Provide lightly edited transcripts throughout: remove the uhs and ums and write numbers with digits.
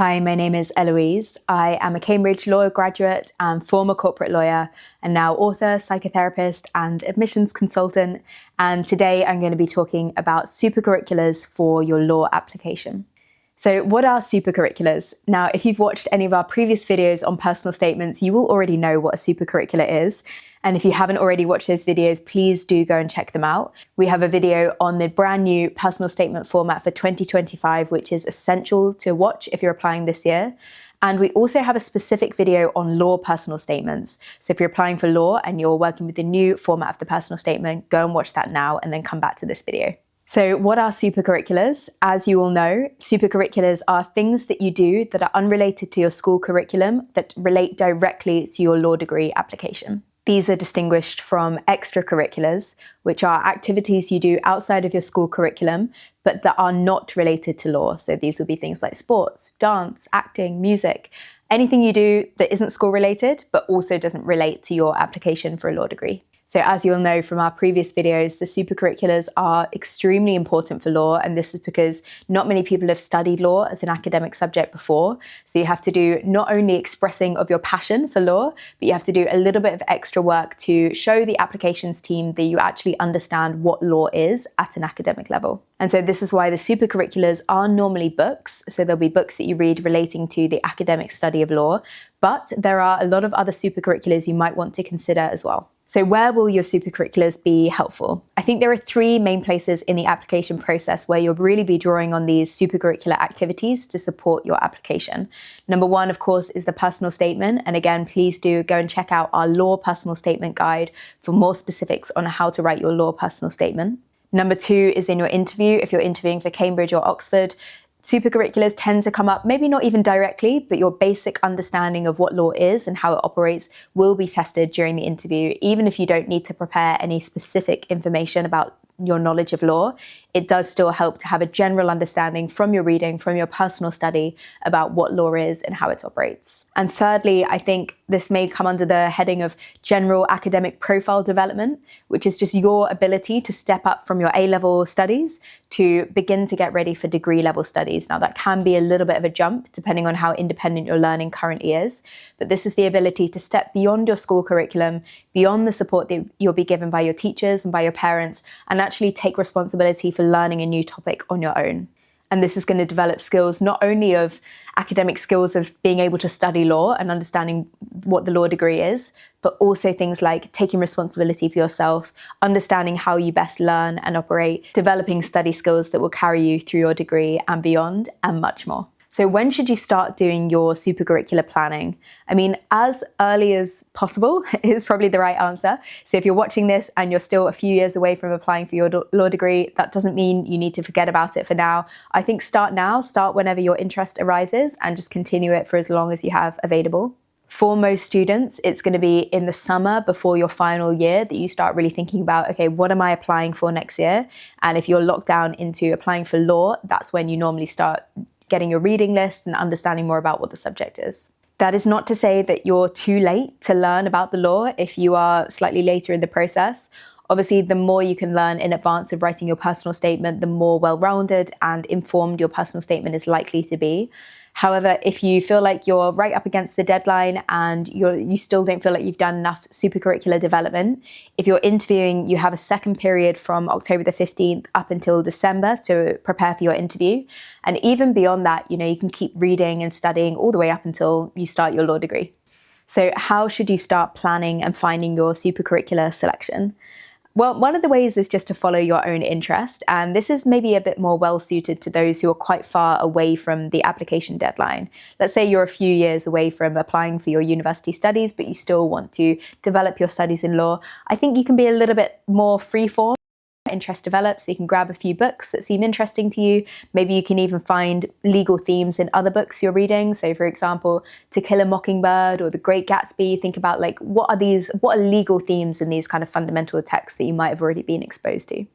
Hi, my name is Eloise. I am a Cambridge law graduate and former corporate lawyer, and now author, psychotherapist, and admissions consultant. And today I'm going to be talking about supercurriculars for your law application. So what are supercurriculars? Now, if you've watched any of our previous videos on personal statements, you will already know what a supercurricular is. And if you haven't already watched those videos, please do go and check them out. We have a video on the brand new personal statement format for 2025, which is essential to watch if you're applying this year. And we also have a specific video on law personal statements. So if you're applying for law and you're working with the new format of the personal statement, go and watch that now and then come back to this video. So what are supercurriculars? As you all know, supercurriculars are things that you do that are unrelated to your school curriculum that relate directly to your law degree application. These are distinguished from extracurriculars, which are activities you do outside of your school curriculum, but that are not related to law. So these will be things like sports, dance, acting, music, anything you do that isn't school related, but also doesn't relate to your application for a law degree. So as you'll know from our previous videos, the supercurriculars are extremely important for law, and this is because not many people have studied law as an academic subject before. So you have to do not only expressing of your passion for law, but you have to do a little bit of extra work to show the applications team that you actually understand what law is at an academic level. And so this is why the supercurriculars are normally books. So there'll be books that you read relating to the academic study of law, but there are a lot of other supercurriculars you might want to consider as well. So where will your supercurriculars be helpful? I think there are three main places in the application process where you'll really be drawing on these supercurricular activities to support your application. Number one, of course, is the personal statement. And again, please do go and check out our law personal statement guide for more specifics on how to write your law personal statement. Number two is in your interview. If you're interviewing for Cambridge or Oxford, supercurriculars tend to come up, maybe not even directly, but your basic understanding of what law is and how it operates will be tested during the interview. Even if you don't need to prepare any specific information about your knowledge of law, it does still help to have a general understanding from your reading, from your personal study about what law is and how it operates. And thirdly, I think this may come under the heading of general academic profile development, which is just your ability to step up from your A-level studies to begin to get ready for degree level studies. Now that can be a little bit of a jump depending on how independent your learning currently is, but this is the ability to step beyond your school curriculum, beyond the support that you'll be given by your teachers and by your parents, and actually take responsibility for learning a new topic on your own. And this is going to develop skills, not only of academic skills of being able to study law and understanding what the law degree is, but also things like taking responsibility for yourself, understanding how you best learn and operate, developing study skills that will carry you through your degree and beyond, and much more. So when should you start doing your supercurricular planning? I mean, as early as possible is probably the right answer. So if you're watching this and you're still a few years away from applying for your law degree, that doesn't mean you need to forget about it for now. I think start now, start whenever your interest arises, and just continue it for as long as you have available. For most students, it's going to be in the summer before your final year that you start really thinking about, okay, what am I applying for next year? And if you're locked down into applying for law, that's when you normally start getting your reading list and understanding more about what the subject is. That is not to say that you're too late to learn about the law if you are slightly later in the process. Obviously, the more you can learn in advance of writing your personal statement, the more well-rounded and informed your personal statement is likely to be. However, if you feel like you're right up against the deadline and you still don't feel like you've done enough supercurricular development, if you're interviewing, you have a second period from October the 15th up until December to prepare for your interview. And even beyond that, you can keep reading and studying all the way up until you start your law degree. So how should you start planning and finding your supercurricular selection? Well, one of the ways is just to follow your own interest, and this is maybe a bit more well-suited to those who are quite far away from the application deadline. Let's say you're a few years away from applying for your university studies, but you still want to develop your studies in law. I think you can be a little bit more free-form. Interest develops, so you can grab a few books that seem interesting to you. Maybe you can even find legal themes in other books you're reading. So for example, To Kill a Mockingbird or The Great Gatsby. Think about what are legal themes in these kind of fundamental texts that you might have already been exposed to.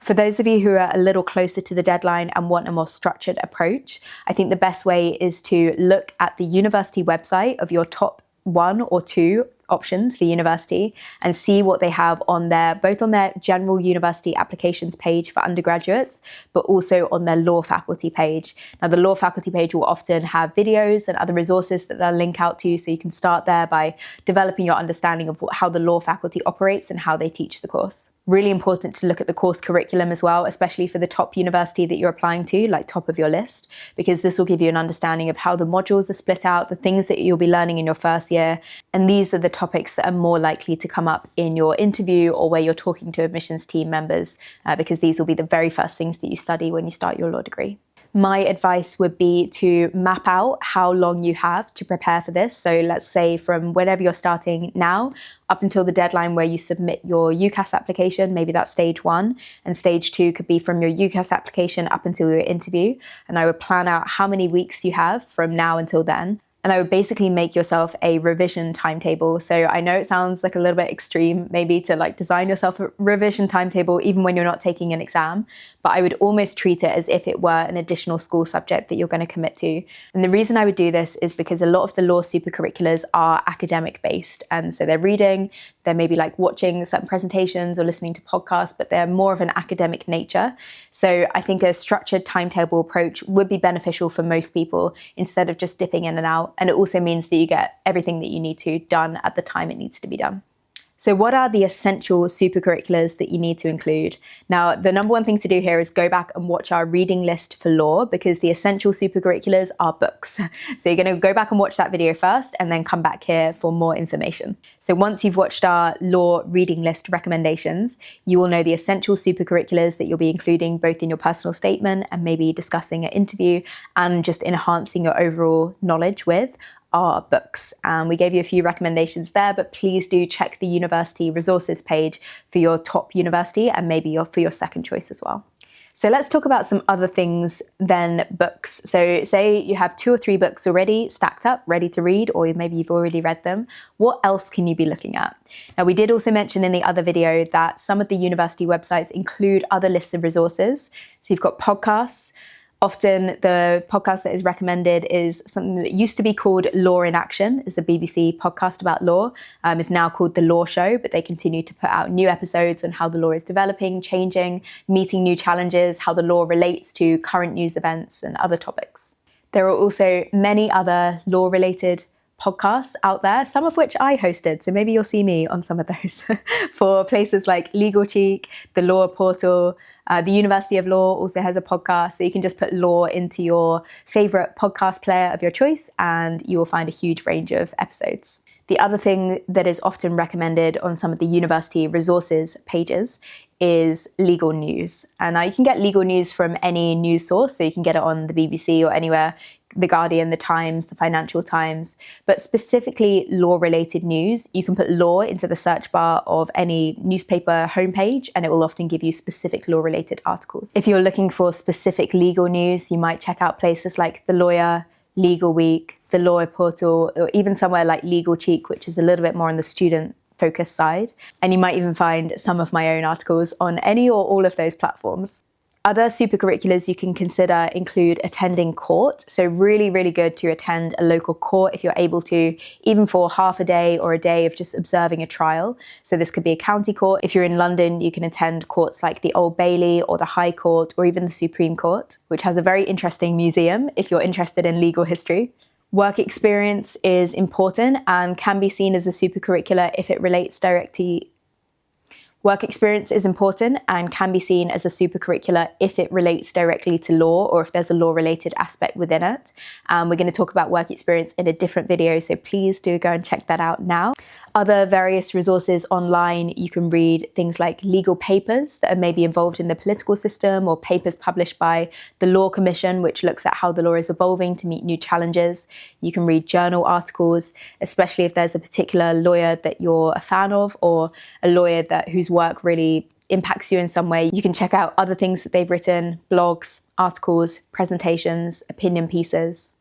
For those of you who are a little closer to the deadline and want a more structured approach, I think the best way is to look at the university website of your top one or two options for university and see what they have on both on their general university applications page for undergraduates, but also on their law faculty page. Now, the law faculty page will often have videos and other resources that they'll link out to, so you can start there by developing your understanding of how the law faculty operates and how they teach the course. Really important to look at the course curriculum as well, especially for the top university that you're applying to, like top of your list, because this will give you an understanding of how the modules are split out, the things that you'll be learning in your first year. And these are the topics that are more likely to come up in your interview or where you're talking to admissions team members, because these will be the very first things that you study when you start your law degree. My advice would be to map out how long you have to prepare for this. So let's say from whenever you're starting now up until the deadline where you submit your UCAS application, maybe that's stage 1, and stage 2 could be from your UCAS application up until your interview. And I would plan out how many weeks you have from now until then. And I would basically make yourself a revision timetable. So I know it sounds like a little bit extreme, maybe to like design yourself a revision timetable even when you're not taking an exam, but I would almost treat it as if it were an additional school subject that you're going to commit to. And the reason I would do this is because a lot of the law supercurriculars are academic based. And so they're reading, they're maybe like watching certain presentations or listening to podcasts, but they're more of an academic nature. So I think a structured timetable approach would be beneficial for most people instead of just dipping in and out. And it also means that you get everything that you need to done at the time it needs to be done. So what are the essential supercurriculars that you need to include? Now, the number one thing to do here is go back and watch our reading list for law, because the essential supercurriculars are books. So you're going to go back and watch that video first and then come back here for more information. So once you've watched our law reading list recommendations, you will know the essential supercurriculars that you'll be including both in your personal statement and maybe discussing an interview and just enhancing your overall knowledge with are books. We gave you a few recommendations there, but please do check the university resources page for your top university and maybe for your second choice as well. So let's talk about some other things than books. So say you have 2 or 3 books already stacked up, ready to read, or maybe you've already read them. What else can you be looking at? Now, we did also mention in the other video that some of the university websites include other lists of resources. So you've got podcasts. Often the podcast that is recommended is something that used to be called Law in Action, is the BBC podcast about law. It's now called The Law Show, but they continue to put out new episodes on how the law is developing, changing, meeting new challenges, how the law relates to current news events and other topics. There are also many other law-related podcasts out there, some of which I hosted, so maybe you'll see me on some of those for places like Legal Cheek, the Law Portal. The University of Law also has a podcast, so you can just put law into your favorite podcast player of your choice and you will find a huge range of episodes. The other thing that is often recommended on some of the university resources pages is legal news. And now you can get legal news from any news source, so you can get it on the BBC or anywhere, The Guardian, The Times, the Financial Times, but specifically law-related news. You can put law into the search bar of any newspaper homepage and it will often give you specific law-related articles. If you're looking for specific legal news, you might check out places like The Lawyer, Legal Week, The Law Portal, or even somewhere like Legal Cheek, which is a little bit more on the student focus side. And you might even find some of my own articles on any or all of those platforms. Other supercurriculars you can consider include attending court. So really, really good to attend a local court if you're able to, even for half a day or a day of just observing a trial. So this could be a county court. If you're in London, you can attend courts like the Old Bailey or the High Court or even the Supreme Court, which has a very interesting museum if you're interested in legal history. Work experience is important and can be seen as a supercurricular if it relates directly. Work experience is important and can be seen as a supercurricular if it relates directly to law or if there's a law-related aspect within it. We're going to talk about work experience in a different video, so please do go and check that out now. Other various resources online, you can read things like legal papers that are maybe involved in the political system or papers published by the Law Commission, which looks at how the law is evolving to meet new challenges. You can read journal articles, especially if there's a particular lawyer that you're a fan of or a lawyer whose work really impacts you in some way. You can check out other things that they've written, blogs, articles, presentations, opinion pieces.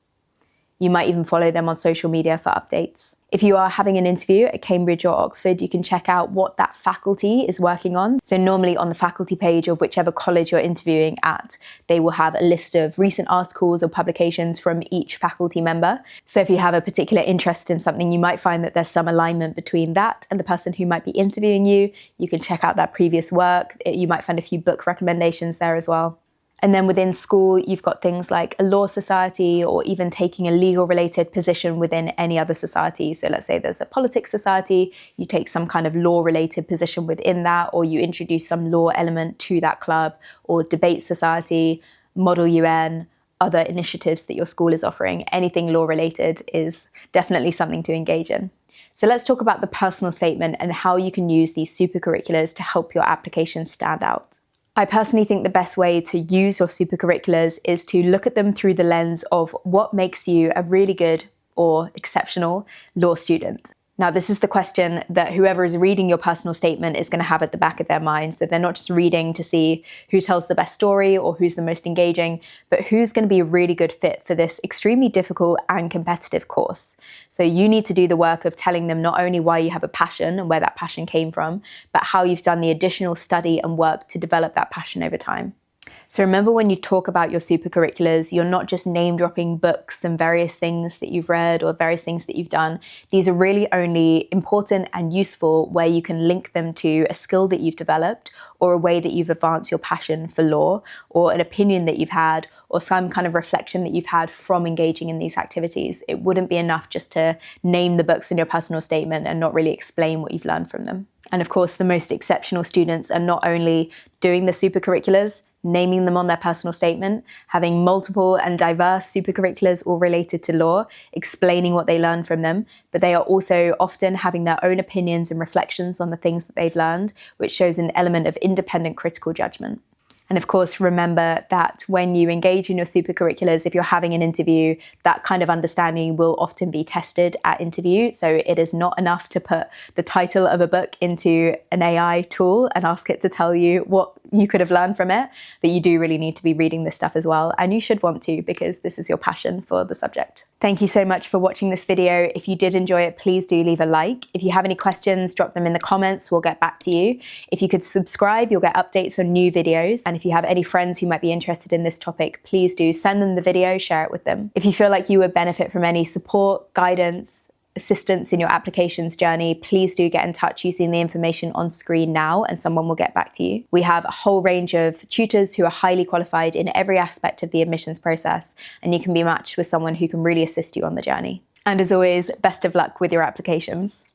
You might even follow them on social media for updates. If you are having an interview at Cambridge or Oxford, you can check out what that faculty is working on. So normally on the faculty page of whichever college you're interviewing at, they will have a list of recent articles or publications from each faculty member. So if you have a particular interest in something, you might find that there's some alignment between that and the person who might be interviewing you. You can check out that previous work. You might find a few book recommendations there as well. And then within school, you've got things like a law society or even taking a legal related position within any other society. So let's say there's a politics society, you take some kind of law related position within that, or you introduce some law element to that club, or debate society, model UN, other initiatives that your school is offering. Anything law related is definitely something to engage in. So let's talk about the personal statement and how you can use these supercurriculars to help your application stand out. I personally think the best way to use your supercurriculars is to look at them through the lens of what makes you a really good or exceptional law student. Now, this is the question that whoever is reading your personal statement is going to have at the back of their minds, that they're not just reading to see who tells the best story or who's the most engaging, but who's going to be a really good fit for this extremely difficult and competitive course. So you need to do the work of telling them not only why you have a passion and where that passion came from, but how you've done the additional study and work to develop that passion over time. So remember, when you talk about your supercurriculars, you're not just name dropping books and various things that you've read or various things that you've done. These are really only important and useful where you can link them to a skill that you've developed, or a way that you've advanced your passion for law, or an opinion that you've had, or some kind of reflection that you've had from engaging in these activities. It wouldn't be enough just to name the books in your personal statement and not really explain what you've learned from them. And of course, the most exceptional students are not only doing the supercurriculars, naming them on their personal statement, having multiple and diverse supercurriculars all related to law, explaining what they learned from them, but they are also often having their own opinions and reflections on the things that they've learned, which shows an element of independent critical judgment. And of course, remember that when you engage in your supercurriculars, if you're having an interview, that kind of understanding will often be tested at interview. So it is not enough to put the title of a book into an AI tool and ask it to tell you what you could have learned from it. But you do really need to be reading this stuff as well. And you should want to, because this is your passion for the subject. Thank you so much for watching this video. If you did enjoy it, please do leave a like. If you have any questions, drop them in the comments. We'll get back to you. If you could subscribe, you'll get updates on new videos. And if you have any friends who might be interested in this topic, please do send them the video, share it with them. If you feel like you would benefit from any support, guidance, assistance in your applications journey, please do get in touch using the information on screen now, and someone will get back to you. We have a whole range of tutors who are highly qualified in every aspect of the admissions process, and you can be matched with someone who can really assist you on the journey. And as always, best of luck with your applications.